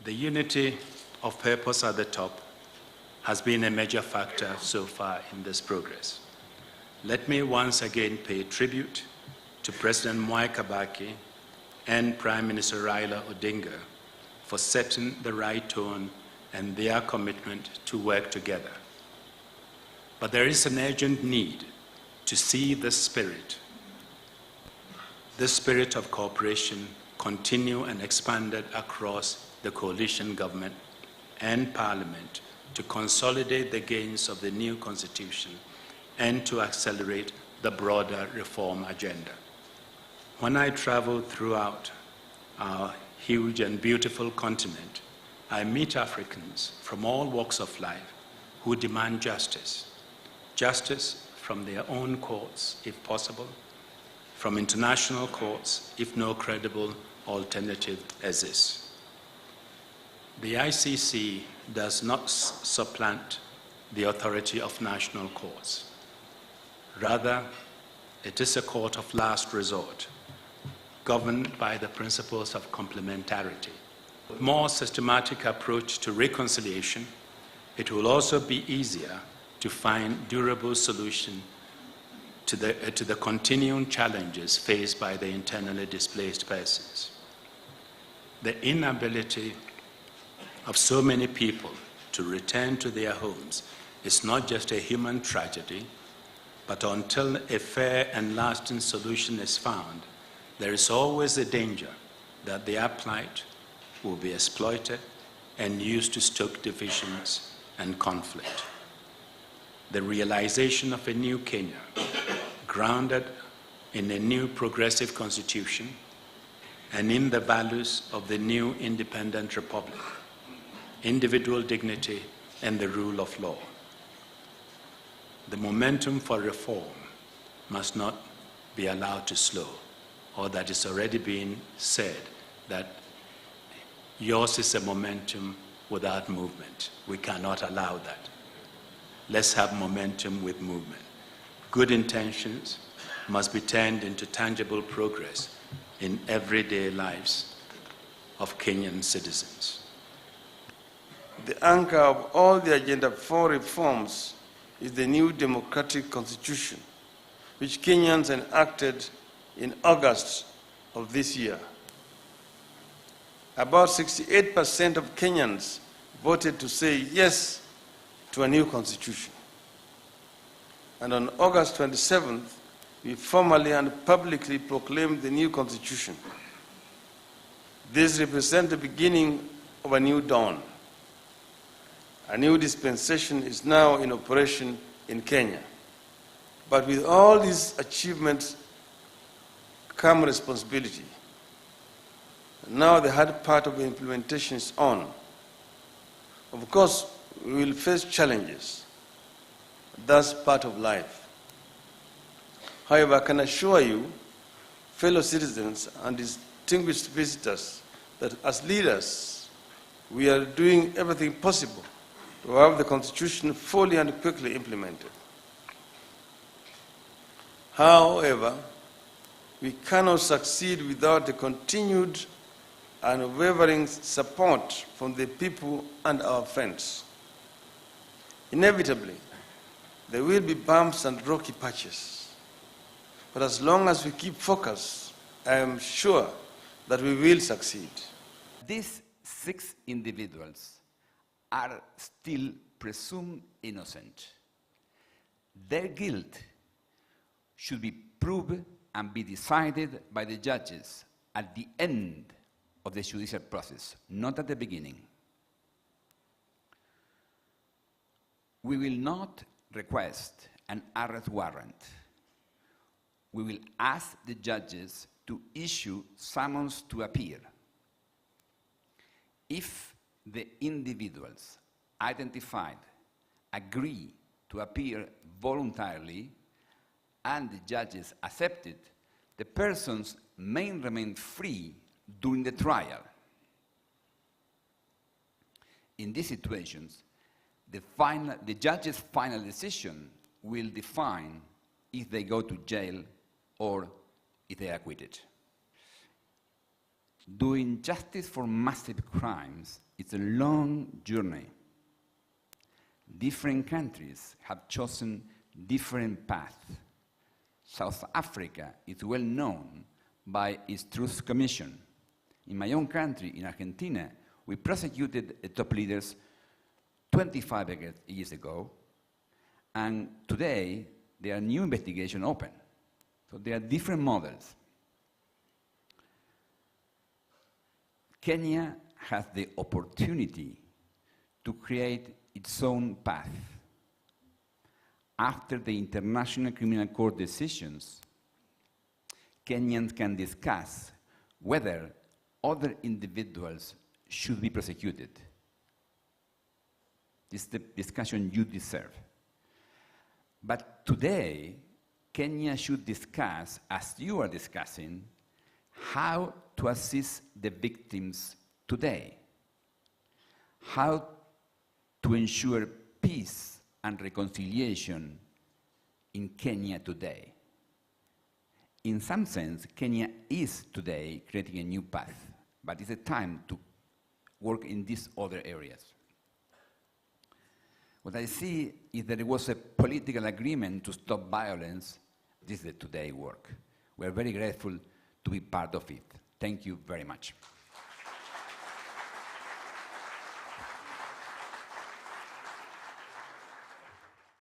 The unity of purpose at the top has been a major factor so far in this progress. Let me once again pay tribute to President Mwai Kibaki and Prime Minister Raila Odinga for setting the right tone and their commitment to work together. But there is an urgent need to see this spirit of cooperation continue and expanded across the coalition government and parliament to consolidate the gains of the new constitution and to accelerate the broader reform agenda. When I travel throughout our huge and beautiful continent, I meet Africans from all walks of life who demand justice. Justice from their own courts, if possible, from international courts, if no credible alternative exists. The ICC does not supplant the authority of national courts. Rather, it is a court of last resort, governed by the principles of complementarity. With a more systematic approach to reconciliation, it will also be easier to find durable solutions to the continuing challenges faced by the internally displaced persons. The inability of so many people to return to their homes is not just a human tragedy, but until a fair and lasting solution is found, there is always a danger that their plight will be exploited and used to stoke divisions and conflict. The realization of a new Kenya, grounded in a new progressive constitution and in the values of the new independent republic, individual dignity and the rule of law. The momentum for reform must not be allowed to slow, or that is already being said that yours is a momentum without movement. We cannot allow that. Let's have momentum with movement. Good intentions must be turned into tangible progress in everyday lives of Kenyan citizens. The anchor of all the Agenda 4 reforms is the new democratic constitution, which Kenyans enacted in August of this year. About 68% of Kenyans voted to say yes to a new constitution. And on August 27th, we formally and publicly proclaimed the new constitution. This represents the beginning of a new dawn. A new dispensation is now in operation in Kenya. But with all these achievements come responsibility. Now the hard part of the implementation is on. Of course, we will face challenges. That's part of life. However, I can assure you, fellow citizens and distinguished visitors, that as leaders, we are doing everything possible to have the Constitution fully and quickly implemented. However, we cannot succeed without the continued and unwavering support from the people and our friends. Inevitably, there will be bumps and rocky patches. But as long as we keep focus, I am sure that we will succeed. These 6 individuals are still presumed innocent. Their guilt should be proved and be decided by the judges at the end of the judicial process, not at the beginning. We will not request an arrest warrant. We will ask the judges to issue summons to appear. If the individuals identified agree to appear voluntarily and the judges accept it, the persons may remain free during the trial. In these situations, the judge's final decision will define if they go to jail or if they are acquitted. Doing justice for massive crimes It's a long journey. Different countries have chosen different paths. South Africa is well known by its Truth Commission. In my own country, in Argentina, we prosecuted the top leaders 25 years ago, and today there are new investigations open. So there are different models. Kenya has the opportunity to create its own path. After the International Criminal Court decisions, Kenyans can discuss whether other individuals should be prosecuted. This is the discussion you deserve. But today, Kenya should discuss, as you are discussing, how to assist the victims today, how to ensure peace and reconciliation in Kenya today. In some sense, Kenya is today creating a new path, but it's a time to work in these other areas. What I see is that there was a political agreement to stop violence. This is the today work. We are very grateful to be part of it. Thank you very much.